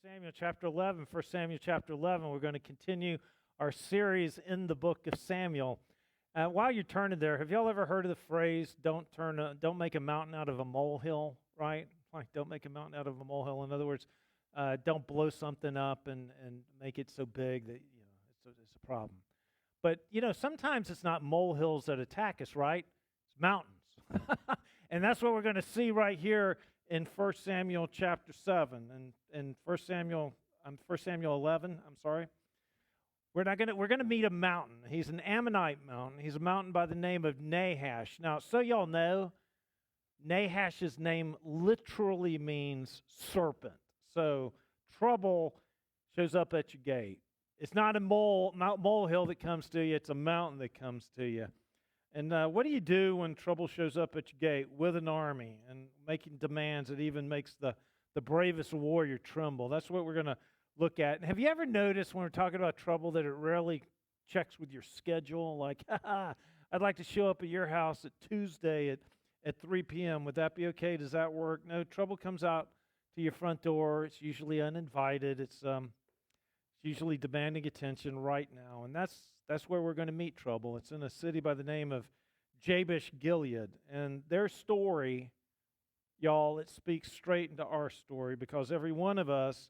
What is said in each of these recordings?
Samuel chapter 11. 1 Samuel chapter 11. We're going to continue our series in the book of Samuel. While you're turning there, have y'all ever heard of the phrase, don't make a mountain out of a molehill, right? Like, don't make a mountain out of a molehill. In other words, don't blow something up and make it so big that, it's a problem. But, sometimes it's not molehills that attack us, right? It's mountains. And that's what we're going to see right here in 1 Samuel chapter 7 and 1 Samuel 11, I'm sorry. We're going to meet a mountain. He's an Ammonite mountain. He's a mountain by the name of Nahash. Now, so y'all know, Nahash's name literally means serpent. So trouble shows up at your gate. It's not a molehill that comes to you. It's a mountain that comes to you. And what do you do when trouble shows up at your gate with an army and making demands that even makes the bravest warrior tremble? That's what we're going to look at. And have you ever noticed when we're talking about trouble that it rarely checks with your schedule? Like, I'd like to show up at your house at Tuesday at 3 p.m. Would that be okay? Does that work? No, trouble comes out to your front door. It's usually uninvited. It's usually demanding attention right now. And that's where we're going to meet trouble. It's in a city by the name of Jabesh Gilead. And their story, y'all, it speaks straight into our story because every one of us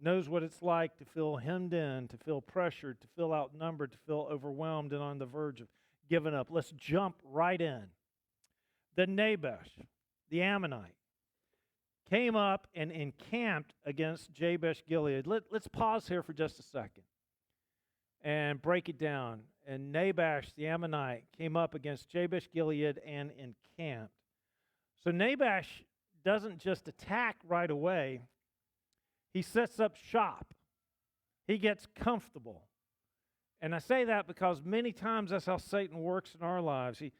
knows what it's like to feel hemmed in, to feel pressured, to feel outnumbered, to feel overwhelmed and on the verge of giving up. Let's jump right in. The Naboth, the Ammonite, came up and encamped against Jabesh Gilead. Let's pause here for just a second and break it down. And Naboth, the Ammonite, came up against Jabesh Gilead and encamped. So Naboth doesn't just attack right away. He sets up shop. He gets comfortable. And I say that because many times that's how Satan works in our lives. He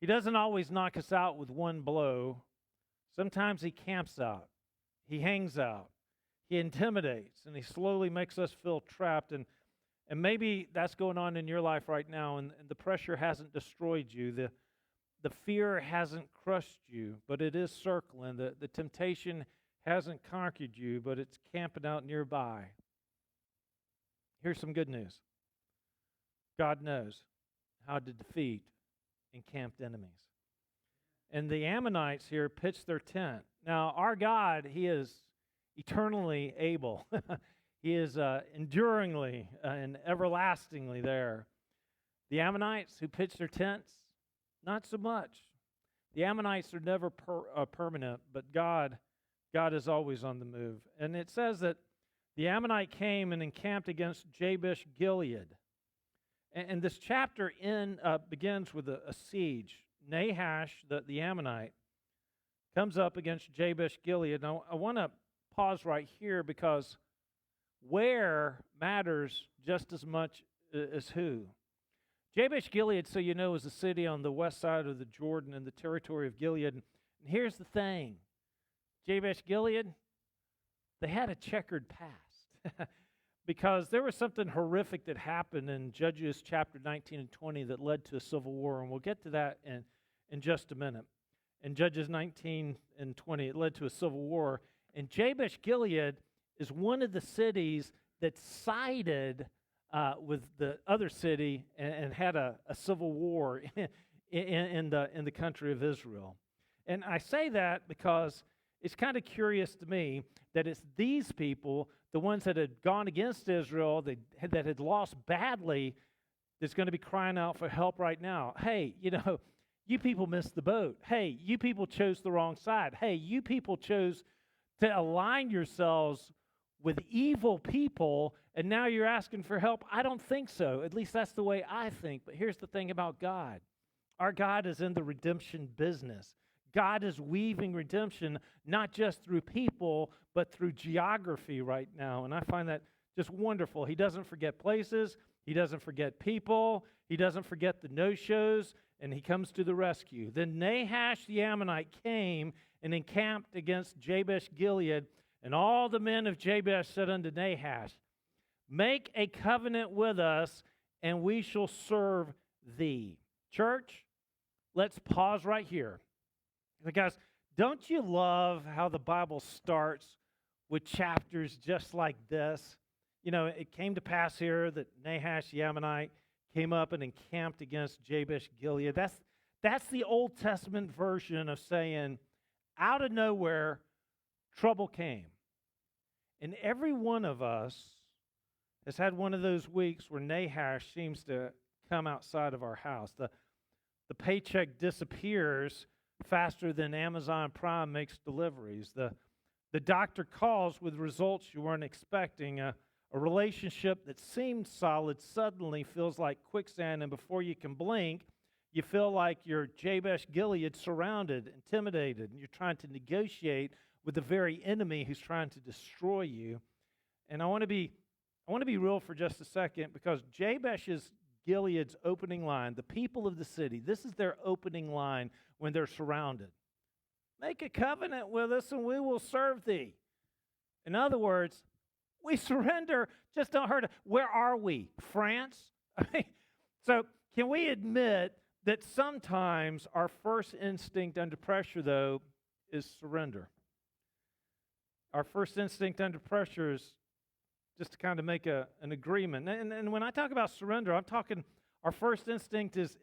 doesn't always knock us out with one blow. Sometimes he camps out. He hangs out. He intimidates, and he slowly makes us feel trapped. And maybe that's going on in your life right now, and the pressure hasn't destroyed you. The fear hasn't crushed you, but it is circling. The temptation hasn't conquered you, but it's camping out nearby. Here's some good news. God knows how to defeat encamped enemies. And the Ammonites here pitched their tent. Now, our God, He is eternally able. He is enduringly and everlastingly there. The Ammonites who pitched their tents, not so much. The Ammonites are never permanent, but God is always on the move. And it says that the Ammonite came and encamped against Jabesh Gilead. And this chapter begins with a siege. Nahash, the Ammonite, comes up against Jabesh Gilead. Now, I want to pause right here because where matters just as much as who. Jabesh Gilead, so you know, is a city on the west side of the Jordan in the territory of Gilead. And here's the thing. Jabesh Gilead, they had a checkered past because there was something horrific that happened in Judges chapter 19 and 20 that led to a civil war, and we'll get to that in just a minute. In Judges 19 and 20, it led to a civil war, and Jabesh Gilead is one of the cities that sided with the other city and had a civil war in the country of Israel. And I say that because it's kind of curious to me that it's these people, the ones that had gone against Israel, that had lost badly, that's going to be crying out for help right now. Hey, you people missed the boat. Hey, you people chose the wrong side. Hey, you people chose to align yourselves with evil people, and now you're asking for help. I don't think so. At least that's the way I think. But here's the thing about God. Our God is in the redemption business. God is weaving redemption not just through people, but through geography right now. And I find that just wonderful. He doesn't forget places. He doesn't forget people. He doesn't forget the no-shows, and he comes to the rescue. Then Nahash the Ammonite came and encamped against Jabesh Gilead, and all the men of Jabesh said unto Nahash, make a covenant with us, and we shall serve thee. Church, let's pause right here. Guys, don't you love how the Bible starts with chapters just like this. You know, it came to pass here that Nahash the Ammonite came up and encamped against Jabesh Gilead. That's the Old Testament version of saying, out of nowhere, trouble came. And every one of us has had one of those weeks where Nahash seems to come outside of our house. The paycheck disappears faster than Amazon Prime makes deliveries. The doctor calls with results you weren't expecting. A relationship that seemed solid suddenly feels like quicksand, and before you can blink, you feel like you're Jabesh Gilead, surrounded, intimidated, and you're trying to negotiate with the very enemy who's trying to destroy you. And I want to be real for just a second, because Jabesh is Gilead's opening line. The people of the city, this is their opening line when they're surrounded. Make a covenant with us and we will serve thee. In other words, we surrender, just don't hurt us. Where are we? France? So can we admit that sometimes our first instinct under pressure, though, is surrender? Our first instinct under pressure is just to kind of make an agreement. And when I talk about surrender, I'm talking our first instinct is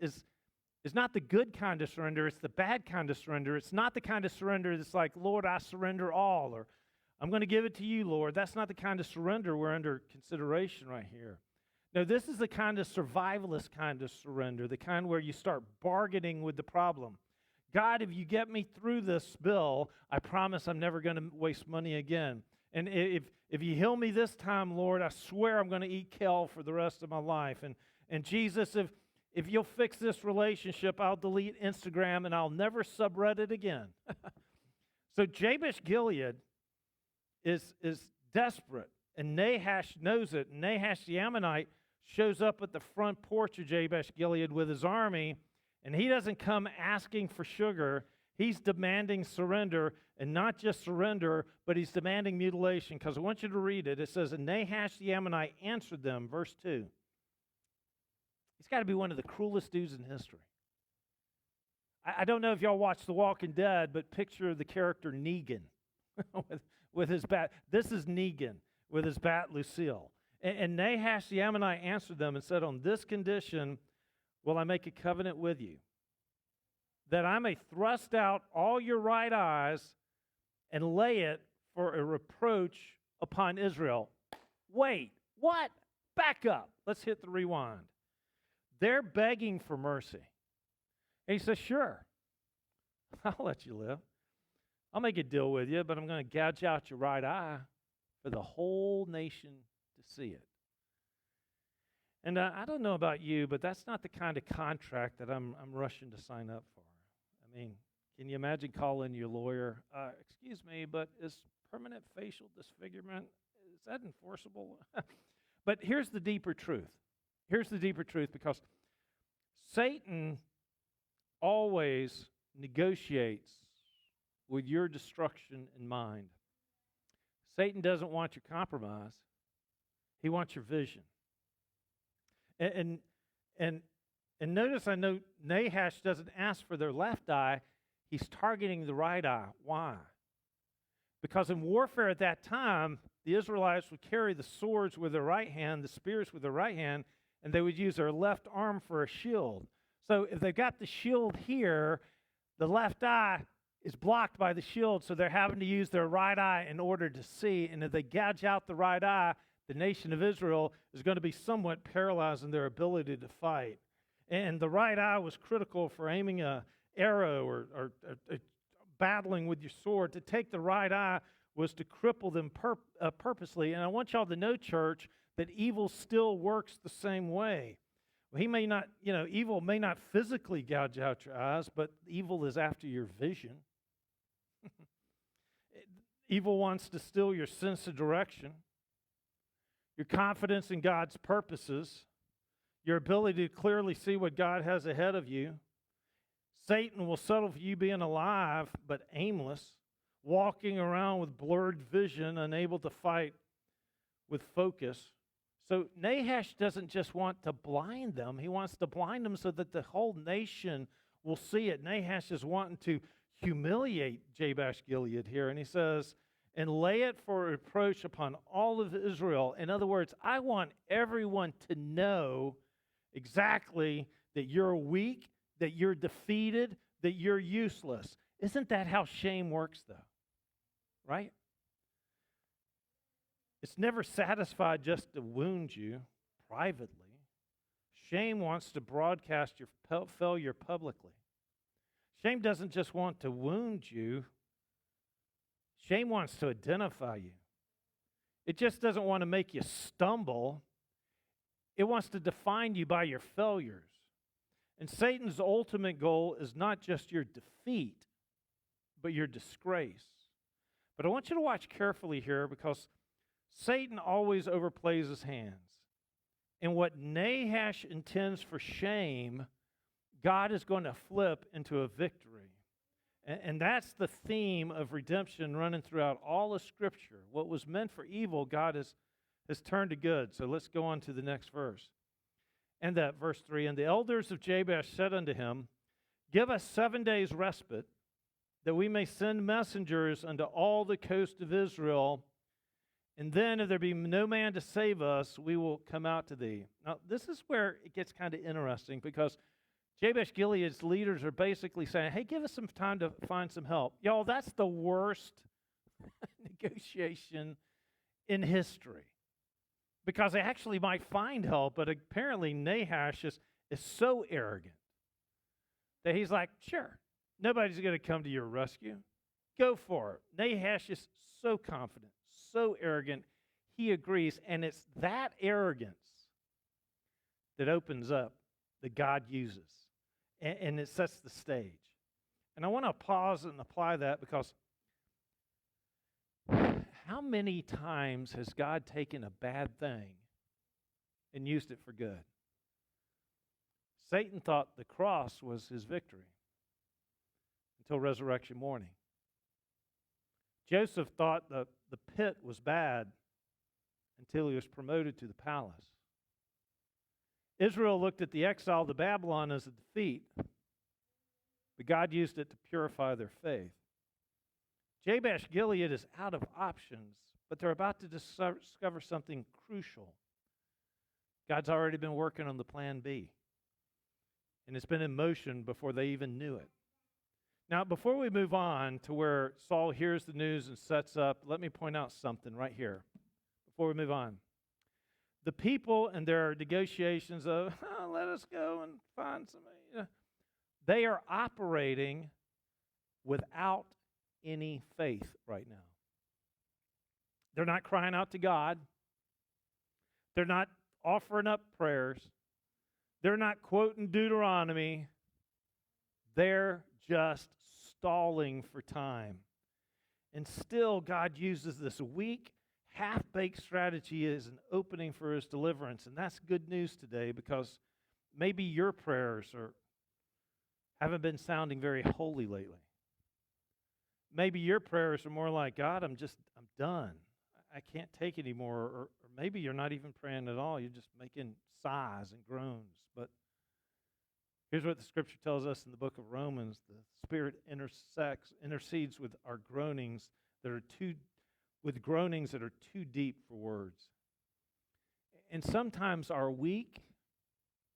not the good kind of surrender, it's the bad kind of surrender. It's not the kind of surrender that's like, Lord, I surrender all, or I'm going to give it to you, Lord. That's not the kind of surrender we're under consideration right here. No, this is the kind of survivalist kind of surrender, the kind where you start bargaining with the problem. God, if you get me through this bill, I promise I'm never going to waste money again. And if you heal me this time, Lord, I swear I'm going to eat kale for the rest of my life. And Jesus, if you'll fix this relationship, I'll delete Instagram and I'll never subreddit again. So Jabesh Gilead is desperate, and Nahash knows it. Nahash the Ammonite shows up at the front porch of Jabesh Gilead with his army, and he doesn't come asking for sugar. He's demanding surrender, and not just surrender, but he's demanding mutilation, because I want you to read it. It says, and Nahash the Ammonite answered them, verse 2. He's got to be one of the cruelest dudes in history. I don't know if y'all watch The Walking Dead, but picture the character Negan with his bat. This is Negan with his bat Lucille. And Nahash the Ammonite answered them and said, on this condition will I make a covenant with you, that I may thrust out all your right eyes and lay it for a reproach upon Israel. Wait, what? Back up. Let's hit the rewind. They're begging for mercy. And he says, sure, I'll let you live. I'll make a deal with you, but I'm going to gouge out your right eye for the whole nation to see it. And I don't know about you, but that's not the kind of contract that I'm rushing to sign up for. I mean, can you imagine calling your lawyer, excuse me, but is permanent facial disfigurement, is that enforceable? But here's the deeper truth. Here's the deeper truth, because Satan always negotiates with your destruction in mind. Satan doesn't want your compromise. He wants your vision. And notice, I know Nahash doesn't ask for their left eye. He's targeting the right eye. Why? Because in warfare at that time, the Israelites would carry the swords with their right hand, the spears with their right hand, and they would use their left arm for a shield. So if they've got the shield here, the left eye is blocked by the shield, so they're having to use their right eye in order to see. And if they gouge out the right eye, the nation of Israel is going to be somewhat paralyzed in their ability to fight. And the right eye was critical for aiming an arrow or battling with your sword. To take the right eye was to cripple them purposely. And I want y'all to know, church, that evil still works the same way. Well, he may not, evil may not physically gouge out your eyes, but evil is after your vision. Evil wants to steal your sense of direction, your confidence in God's purposes, your ability to clearly see what God has ahead of you. Satan will settle for you being alive but aimless, walking around with blurred vision, unable to fight with focus. So Nahash doesn't just want to blind them. He wants to blind them so that the whole nation will see it. Nahash is wanting to humiliate Jabesh Gilead here. And he says, and lay it for reproach upon all of Israel. In other words, I want everyone to know exactly that you're weak, that you're defeated, that you're useless. Isn't that how shame works, though? Right? It's never satisfied just to wound you privately. Shame wants to broadcast your failure publicly. Shame doesn't just want to wound you. Shame wants to identify you. It just doesn't want to make you stumble. It wants to define you by your failures. And Satan's ultimate goal is not just your defeat, but your disgrace. But I want you to watch carefully here, because Satan always overplays his hands. And what Nahash intends for shame, God is going to flip into a victory. And that's the theme of redemption running throughout all of Scripture. What was meant for evil, God has turned to good. So let's go on to the next verse. And that verse 3, and the elders of Jabesh said unto him, give us 7 days respite, that we may send messengers unto all the coast of Israel, and then if there be no man to save us, we will come out to thee. Now, this is where it gets kind of interesting, because Jabesh Gilead's leaders are basically saying, hey, give us some time to find some help. Y'all, that's the worst negotiation in history, because they actually might find help, but apparently Nahash is so arrogant that he's like, sure, nobody's going to come to your rescue. Go for it. Nahash is so confident, so arrogant, he agrees, and it's that arrogance that opens up, that God uses, and it sets the stage. And I want to pause and apply that, because how many times has God taken a bad thing and used it for good? Satan thought the cross was his victory until resurrection morning. Joseph thought the pit was bad until he was promoted to the palace. Israel looked at the exile to Babylon as a defeat, but God used it to purify their faith. Jabesh Gilead is out of options, but they're about to discover something crucial. God's already been working on the plan B, and it's been in motion before they even knew it. Now, before we move on to where Saul hears the news and sets up, let me point out something right here before we move on. The people and their negotiations of, let us go and find somebody, they are operating without any faith right now. They're not crying out to God. They're not offering up prayers. They're not quoting Deuteronomy. They're just stalling for time. And still, God uses this weak, half-baked strategy as an opening for his deliverance. And that's good news today, because maybe your prayers haven't been sounding very holy lately. Maybe your prayers are more like, God, I'm done. I can't take it anymore. Or maybe you're not even praying at all. You're just making sighs and groans. But here's what the Scripture tells us in the book of Romans. The Spirit intercedes with our groanings that are too deep for words. And sometimes our weak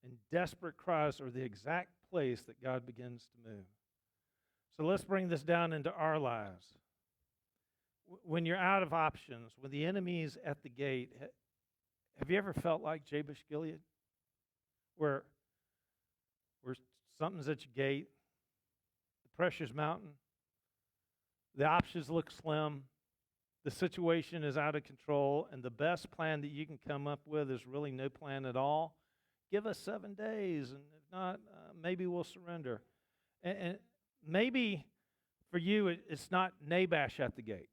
and desperate cries are the exact place that God begins to move. So let's bring this down into our lives. When you're out of options, when the enemy is at the gate, have you ever felt like Jabesh Gilead? Where something's at your gate, the pressure's mounting, the options look slim, the situation is out of control, and the best plan that you can come up with is really no plan at all? Give us 7 days, and if not, maybe we'll surrender. And maybe for you, it's not Nabash at the gate.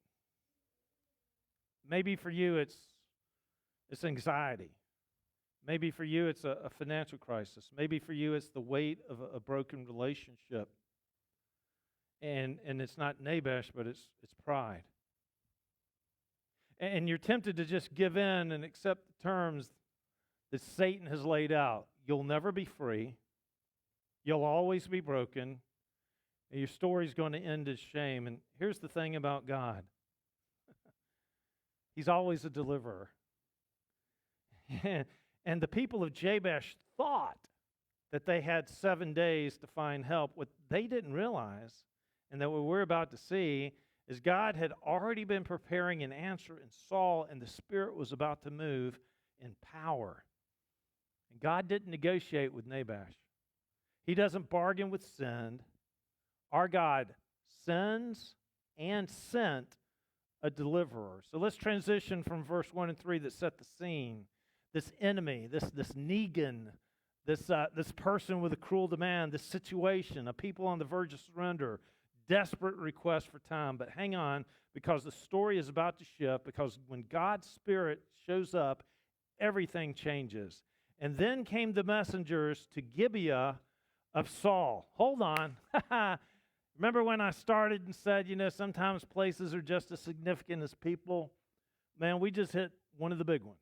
Maybe for you, it's anxiety. Maybe for you, it's a financial crisis. Maybe for you, it's the weight of a broken relationship. And it's not Nabash, but it's pride. And you're tempted to just give in and accept the terms that Satan has laid out. You'll never be free. You'll always be broken. And your story's going to end as shame. And here's the thing about God. He's always a deliverer. And the people of Jabesh thought that they had 7 days to find help. What they didn't realize, and that what we're about to see, is God had already been preparing an answer in Saul, and the Spirit was about to move in power. And God didn't negotiate with Nabash. He doesn't bargain with sin. Our God sends and sent a deliverer. So let's transition from verse 1 and 3 that set the scene. This enemy, this Negan, this person with a cruel demand, this situation, a people on the verge of surrender, desperate request for time. But hang on, because the story is about to shift, because when God's Spirit shows up, everything changes. And then came the messengers to Gibeah of Saul. Hold on. Remember when I started and said, sometimes places are just as significant as people? Man, we just hit one of the big ones,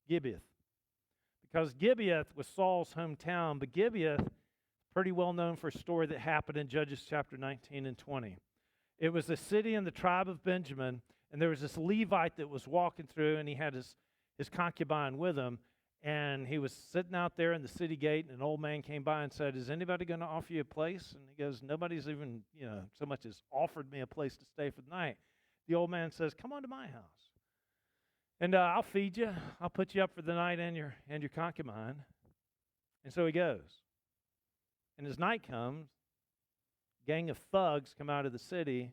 Gibeah. Because Gibeah was Saul's hometown, but Gibeah, pretty well known for a story that happened in Judges chapter 19 and 20. It was a city in the tribe of Benjamin, and there was this Levite that was walking through, and he had his concubine with him, and he was sitting out there in the city gate, and an old man came by and said, "Is anybody going to offer you a place?" And he goes, "Nobody's even, so much as offered me a place to stay for the night." The old man says, "Come on to my house, and I'll feed you. I'll put you up for the night and your concubine." And so he goes. And as night comes, a gang of thugs come out of the city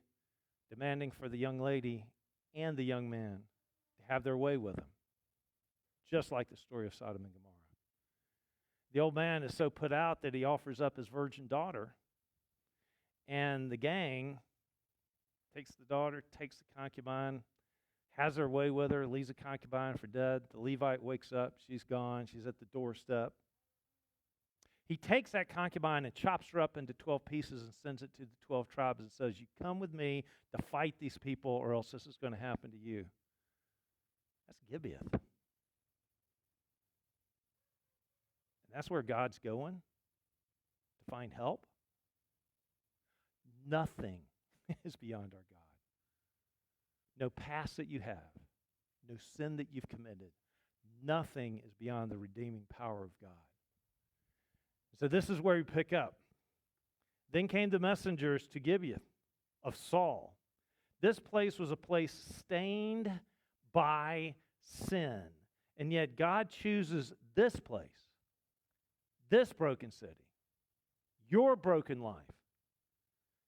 demanding for the young lady and the young man to have their way with them. Just like the story of Sodom and Gomorrah. The old man is so put out that he offers up his virgin daughter, and the gang takes the daughter, takes the concubine, has her way with her, leaves the concubine for dead. The Levite wakes up, she's gone, she's at the doorstep. He takes that concubine and chops her up into 12 pieces and sends it to the 12 tribes and says, "You come with me to fight these people, or else this is going to happen to you." That's Gibeah. That's where God's going to find help. Nothing is beyond our God. No past that you have, no sin that you've committed, nothing is beyond the redeeming power of God. So this is where we pick up. Then came the messengers to Gibeah of Saul. This place was a place stained by sin, and yet God chooses this place, this broken city, your broken life,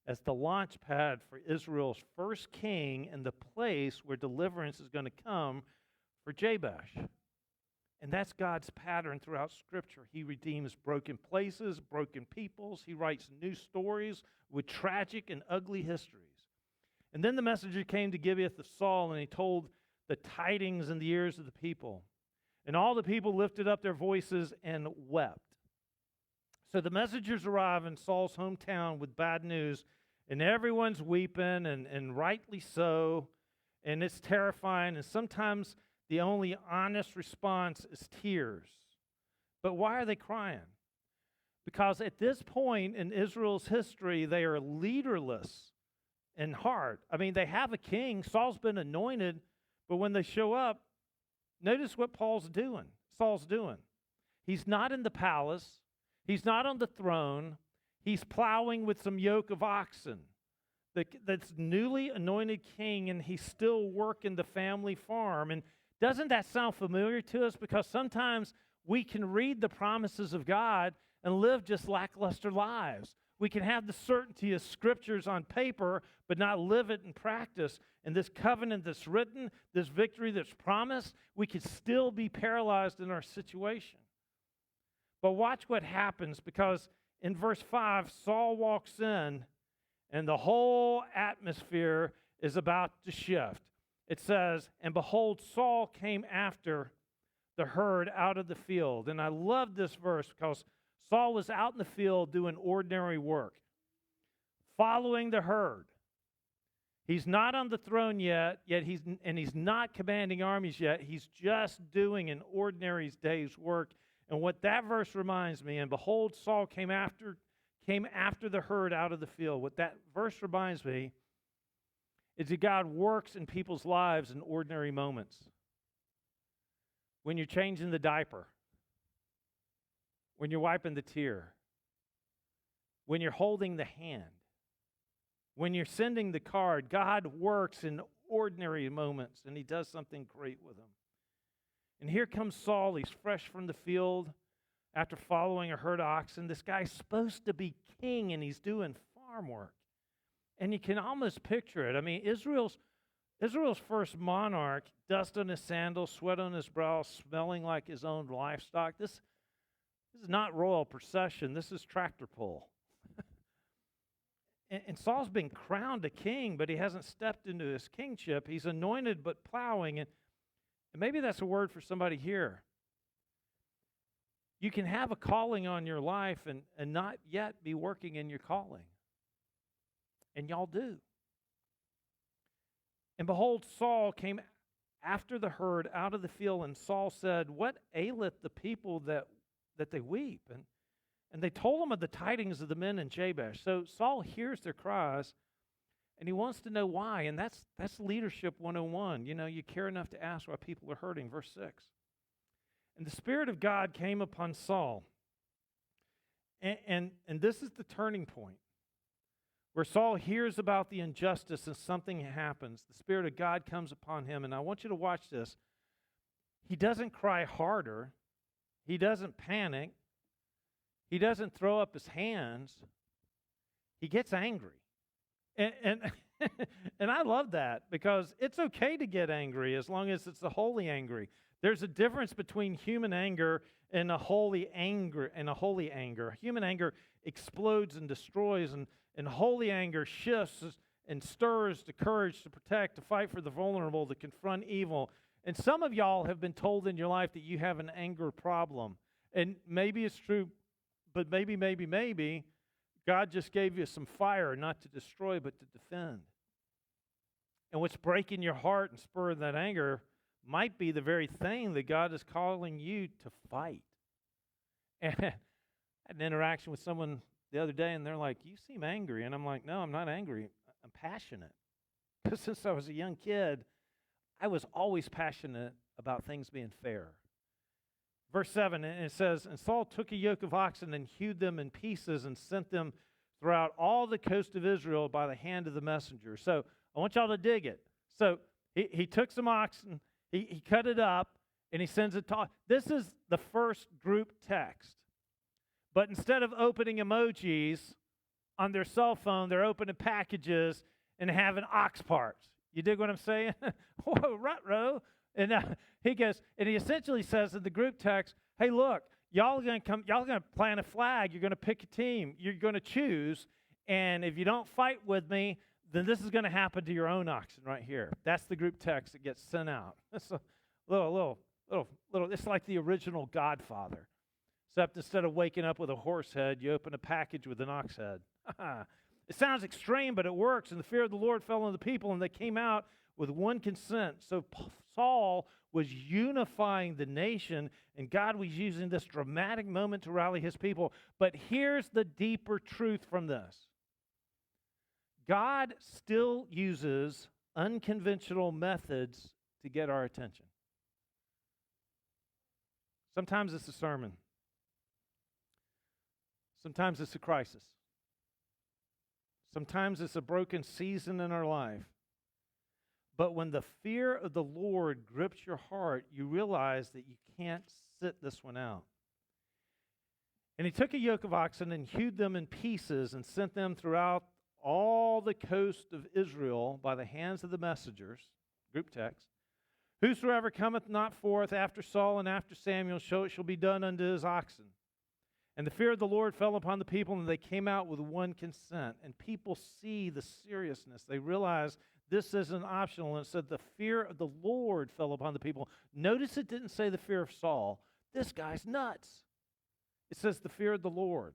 as the launch pad for Israel's first king and the place where deliverance is going to come for Jabesh. And that's God's pattern throughout Scripture. He redeems broken places, broken peoples. He writes new stories with tragic and ugly histories. And then the messenger came to Gibeah of Saul, and he told the tidings in the ears of the people. And all the people lifted up their voices and wept. So the messengers arrive in Saul's hometown with bad news, and everyone's weeping, and rightly so, and it's terrifying, and sometimes the only honest response is tears. But why are they crying? Because at this point in Israel's history, they are leaderless in heart. I mean, they have a king. Saul's been anointed, but when they show up, notice what Saul's doing. He's not in the palace. He's not on the throne. He's plowing with some yoke of oxen. That's newly anointed king, and he's still working the family farm. And doesn't that sound familiar to us? Because sometimes we can read the promises of God and live just lackluster lives. We can have the certainty of scriptures on paper, but not live it in practice. And this covenant that's written, this victory that's promised, we could still be paralyzed in our situation. But watch what happens, because in verse 5, Saul walks in, and the whole atmosphere is about to shift. It says, "And behold, Saul came after the herd out of the field." And I love this verse because Saul was out in the field doing ordinary work, following the herd. He's not on the throne yet he's not commanding armies yet. He's just doing an ordinary day's work. And what that verse reminds me, and behold, Saul came after the herd out of the field. What that verse reminds me is that God works in people's lives in ordinary moments. When you're changing the diaper, when you're wiping the tear, when you're holding the hand, when you're sending the card, God works in ordinary moments, and he does something great with them. And here comes Saul. He's fresh from the field after following a herd of oxen. This guy's supposed to be king, and he's doing farm work. And you can almost picture it. I mean, Israel's first monarch, dust on his sandals, sweat on his brow, smelling like his own livestock. This is not royal procession. This is tractor pull. And Saul's been crowned a king, but he hasn't stepped into his kingship. He's anointed but plowing. And maybe that's a word for somebody here. You can have a calling on your life and not yet be working in your calling. And y'all do. And behold, Saul came after the herd out of the field, and Saul said, "What aileth the people that they weep?" And they told him of the tidings of the men in Jabesh. So Saul hears their cries, and he wants to know why. And that's leadership 101. You know, you care enough to ask why people are hurting. Verse 6. And the Spirit of God came upon Saul. And this is the turning point, where Saul hears about the injustice and something happens. The Spirit of God comes upon him. And I want you to watch this. He doesn't cry harder. He doesn't panic. He doesn't throw up his hands. He gets angry. And I love that, because it's okay to get angry as long as it's a holy angry. There's a difference between human anger and a holy anger. Human anger explodes and destroys, and holy anger shifts and stirs the courage to protect, to fight for the vulnerable, to confront evil. And some of y'all have been told in your life that you have an anger problem. And maybe it's true, but maybe God just gave you some fire, not to destroy, but to defend. And what's breaking your heart and spurring that anger might be the very thing that God is calling you to fight. And I had an interaction with someone the other day, and they're like, "You seem angry." And I'm like, "No, I'm not angry. I'm passionate." Because since I was a young kid, I was always passionate about things being fair. Verse 7, and it says, "And Saul took a yoke of oxen and hewed them in pieces and sent them throughout all the coast of Israel by the hand of the messenger." So I want y'all to dig it. So he took some oxen, he cut it up, and he sends it to. This is the first group text. But instead of opening emojis on their cell phone, they're opening packages and having ox parts. You dig what I'm saying? Whoa, ruh-roh. And he goes, and he essentially says in the group text, "Hey, look, y'all are going to plant a flag. You're going to pick a team. You're going to choose. And if you don't fight with me, then this is going to happen to your own oxen right here." That's the group text that gets sent out. It's a little. It's like the original Godfather, except instead of waking up with a horse head, you open a package with an ox head. It sounds extreme, but it works. And the fear of the Lord fell on the people, and they came out with one consent. So Saul was unifying the nation, and God was using this dramatic moment to rally his people. But here's the deeper truth from this. God still uses unconventional methods to get our attention. Sometimes it's a sermon. Sometimes it's a crisis. Sometimes it's a broken season in our life. But when the fear of the Lord grips your heart, you realize that you can't sit this one out. And he took a yoke of oxen and hewed them in pieces and sent them throughout all the coast of Israel by the hands of the messengers, group text. "Whosoever cometh not forth after Saul and after Samuel, so it shall be done unto his oxen. And the fear of the Lord fell upon the people, and they came out with one consent." And people see the seriousness. They realize this isn't optional. And it said the fear of the Lord fell upon the people. Notice it didn't say the fear of Saul. This guy's nuts. It says the fear of the Lord.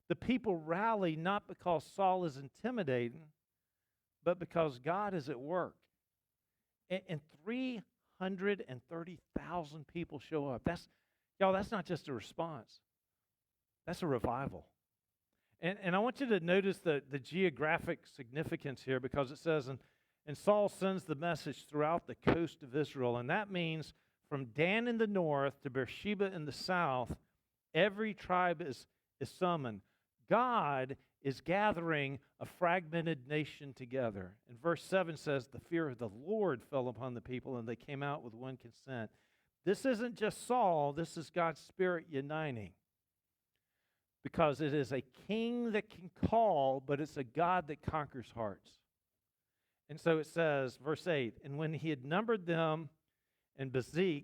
The people rally not because Saul is intimidating, but because God is at work. And 330,000 people show up. That's not just a response. That's a revival. And I want you to notice the geographic significance here, because it says, and And Saul sends the message throughout the coast of Israel, and that means from Dan in the north to Beersheba in the south, every tribe is summoned. God is gathering a fragmented nation together. And verse 7 says, the fear of the Lord fell upon the people, and they came out with one consent. This isn't just Saul, this is God's Spirit uniting. Because it is a king that can call, but it's a God that conquers hearts. And so it says, verse 8, and when he had numbered them in Bezek,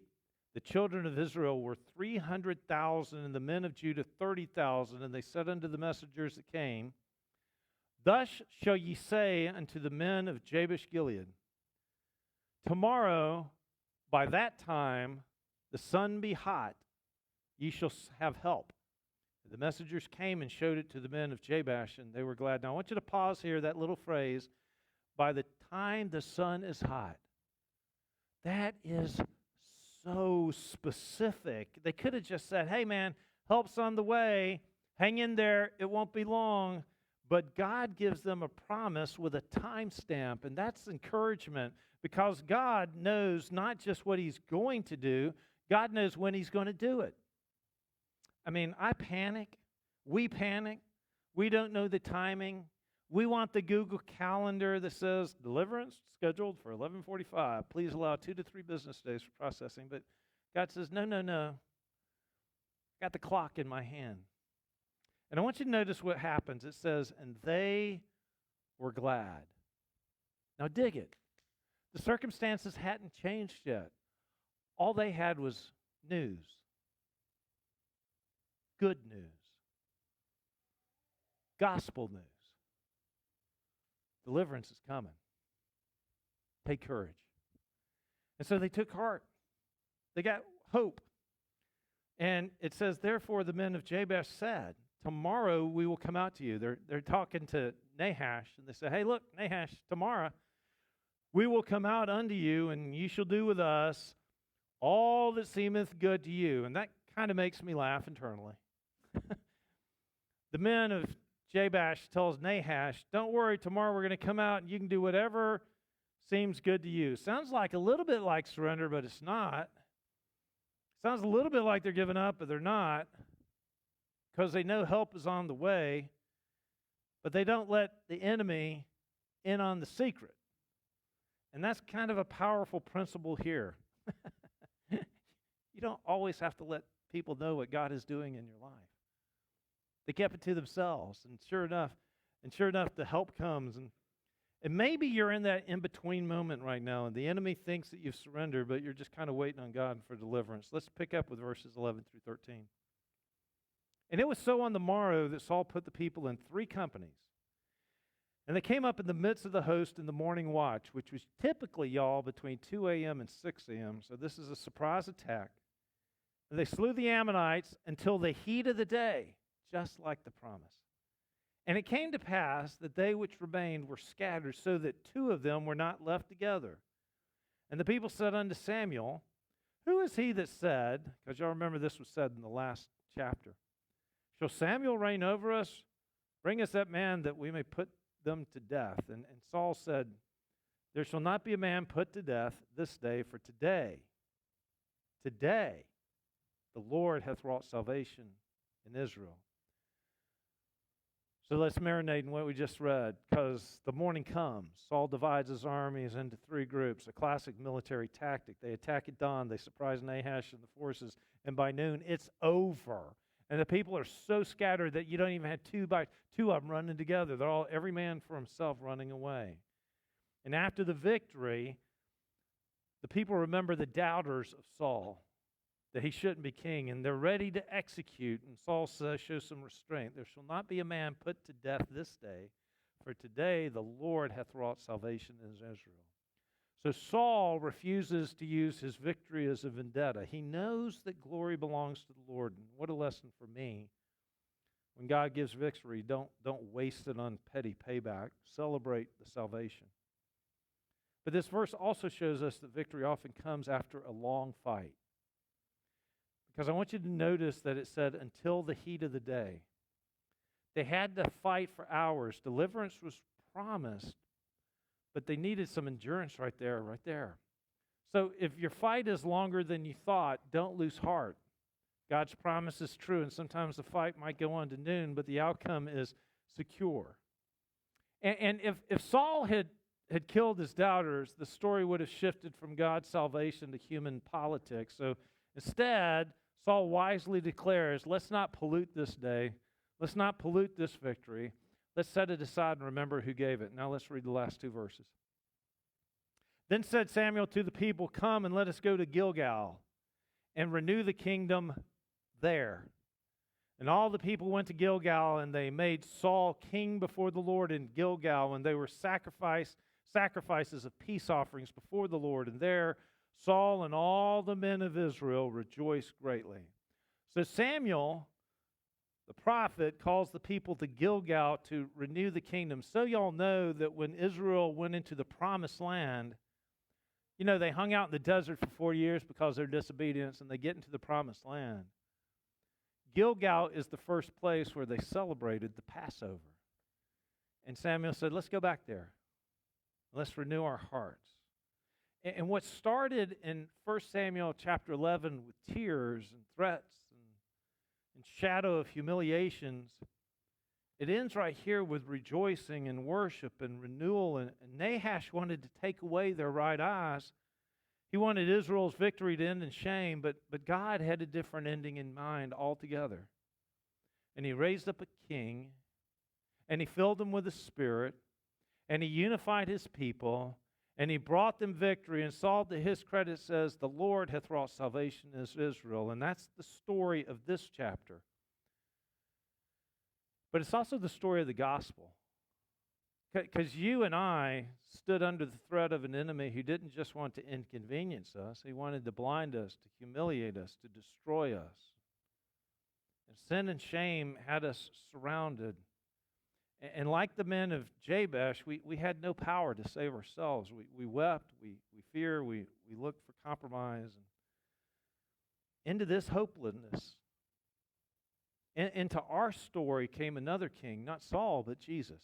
the children of Israel were 300,000, and the men of Judah 30,000. And they said unto the messengers that came, thus shall ye say unto the men of Jabesh Gilead, tomorrow by that time the sun be hot, ye shall have help. The messengers came and showed it to the men of Jabesh, and they were glad. Now I want you to pause here, that little phrase, by the time the sun is hot. That is so specific. They could have just said, hey man, help's on the way, hang in there, it won't be long. But God gives them a promise with a time stamp, and that's encouragement, because God knows not just what he's going to do, God knows when he's going to do it. I mean, I panic, we don't know the timing. We want the Google Calendar that says deliverance scheduled for 11:45. Please allow 2 to 3 business days for processing. But God says, no. I got the clock in my hand. And I want you to notice what happens. It says, and they were glad. Now dig it. The circumstances hadn't changed yet. All they had was news. Good news. Gospel news. Deliverance is coming. Take courage. And so they took heart. They got hope. And it says, therefore the men of Jabesh said, tomorrow we will come out to you. They're talking to Nahash, and they say, hey, look, Nahash, tomorrow we will come out unto you, and ye shall do with us all that seemeth good to you. And that kind of makes me laugh internally. The men of Jabesh tells Nahash, don't worry, tomorrow we're going to come out and you can do whatever seems good to you. Sounds like a little bit like surrender, but it's not. Sounds a little bit like they're giving up, but they're not, because they know help is on the way, but they don't let the enemy in on the secret. And that's kind of a powerful principle here. You don't always have to let people know what God is doing in your life. They kept it to themselves, and sure enough, the help comes. And maybe you're in that in-between moment right now, and the enemy thinks that you've surrendered, but you're just kind of waiting on God for deliverance. Let's pick up with verses 11 through 13. And it was so on the morrow that Saul put the people in 3 companies. And they came up in the midst of the host in the morning watch, which was typically, y'all, between 2 a.m. and 6 a.m. So this is a surprise attack. And they slew the Ammonites until the heat of the day, just like the promise. And it came to pass that they which remained were scattered, so that 2 of them were not left together. And the people said unto Samuel, who is he that said, because y'all remember this was said in the last chapter, shall Samuel reign over us? Bring us that man that we may put them to death. And Saul said, there shall not be a man put to death this day, for today, the Lord hath wrought salvation in Israel. So let's marinate in what we just read, because the morning comes. Saul divides his armies into 3 groups, a classic military tactic. They attack at dawn, they surprise Nahash and the forces, and by noon it's over. And the people are so scattered that you don't even have 2 of them running together. They're all, every man for himself, running away. And after the victory, the people remember the doubters of Saul, that he shouldn't be king, and they're ready to execute. And Saul says, show some restraint. There shall not be a man put to death this day, for today the Lord hath wrought salvation in Israel. So Saul refuses to use his victory as a vendetta. He knows that glory belongs to the Lord. And what a lesson for me. When God gives victory, don't waste it on petty payback. Celebrate the salvation. But this verse also shows us that victory often comes after a long fight. Because I want you to notice that it said, until the heat of the day. They had to fight for hours. Deliverance was promised, but they needed some endurance right there, right there. So if your fight is longer than you thought, don't lose heart. God's promise is true, and sometimes the fight might go on to noon, but the outcome is secure. And if Saul had killed his doubters, the story would have shifted from God's salvation to human politics. So instead, Saul wisely declares, let's not pollute this day. Let's not pollute this victory. Let's set it aside and remember who gave it. Now let's read the last two verses. Then said Samuel to the people, come and let us go to Gilgal and renew the kingdom there. And all the people went to Gilgal, and they made Saul king before the Lord in Gilgal, and they were sacrifices of peace offerings before the Lord. And there Saul and all the men of Israel rejoiced greatly. So Samuel, the prophet, calls the people to Gilgal to renew the kingdom. So y'all know that when Israel went into the promised land, you know, they hung out in the desert for 40 years because of their disobedience, and they get into the promised land. Gilgal is the first place where they celebrated the Passover. And Samuel said, let's go back there. Let's renew our hearts. And what started in 1 Samuel chapter 11 with tears and threats and shadow of humiliations, it ends right here with rejoicing and worship and renewal. And Nahash wanted to take away their right eyes. He wanted Israel's victory to end in shame, but God had a different ending in mind altogether. And he raised up a king, and he filled them with the Spirit, and he unified his people, and he brought them victory. And Saul, to his credit, says, the Lord hath wrought salvation in Israel. And that's the story of this chapter. But it's also the story of the gospel. Because you and I stood under the threat of an enemy who didn't just want to inconvenience us. He wanted to blind us, to humiliate us, to destroy us. And sin and shame had us surrounded. And like the men of Jabesh, we had no power to save ourselves. We wept, we feared, we looked for compromise. And into this hopelessness, into our story came another king, not Saul, but Jesus.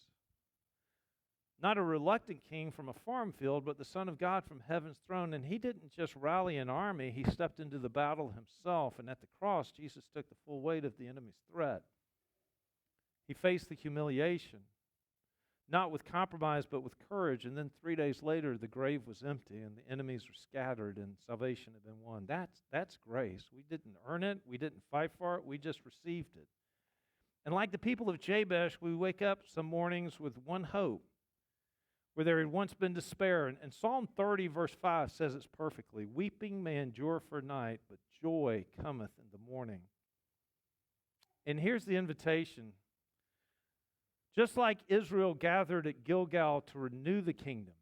Not a reluctant king from a farm field, but the Son of God from heaven's throne. And he didn't just rally an army, he stepped into the battle himself. And at the cross, Jesus took the full weight of the enemy's threat. He faced the humiliation, not with compromise, but with courage. And then 3 days later, the grave was empty and the enemies were scattered and salvation had been won. That's grace. We didn't earn it. We didn't fight for it. We just received it. And like the people of Jabesh, we wake up some mornings with one hope, where there had once been despair. And Psalm 30, verse 5 says it perfectly. Weeping may endure for a night, but joy cometh in the morning. And here's the invitation. Just like Israel gathered at Gilgal to renew the kingdom,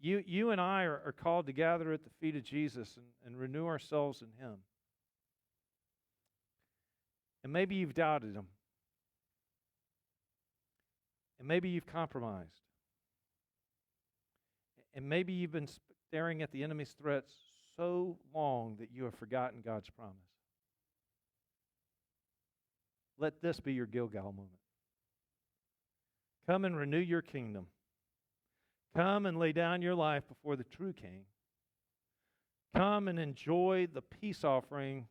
you and I are called to gather at the feet of Jesus and renew ourselves in Him. And maybe you've doubted Him. And maybe you've compromised. And maybe you've been staring at the enemy's threats so long that you have forgotten God's promise. Let this be your Gilgal moment. Come and renew your kingdom. Come and lay down your life before the true King. Come and enjoy the peace offering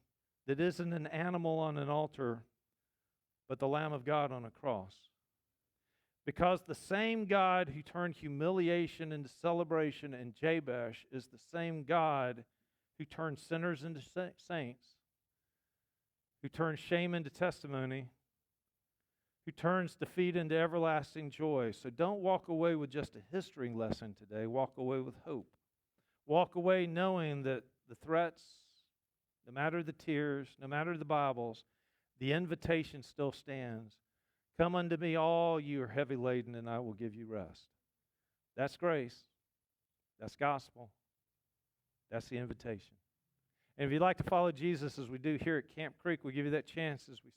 that isn't an animal on an altar, but the Lamb of God on a cross. Because the same God who turned humiliation into celebration in Jabesh is the same God who turns sinners into saints, who turns shame into testimony, who turns defeat into everlasting joy. So don't walk away with just a history lesson today. Walk away with hope. Walk away knowing that the threats, no matter the tears, no matter the Bibles, the invitation still stands. Come unto me, all you are heavy laden, and I will give you rest. That's grace. That's gospel. That's the invitation. And if you'd like to follow Jesus as we do here at Camp Creek, we'll give you that chance as we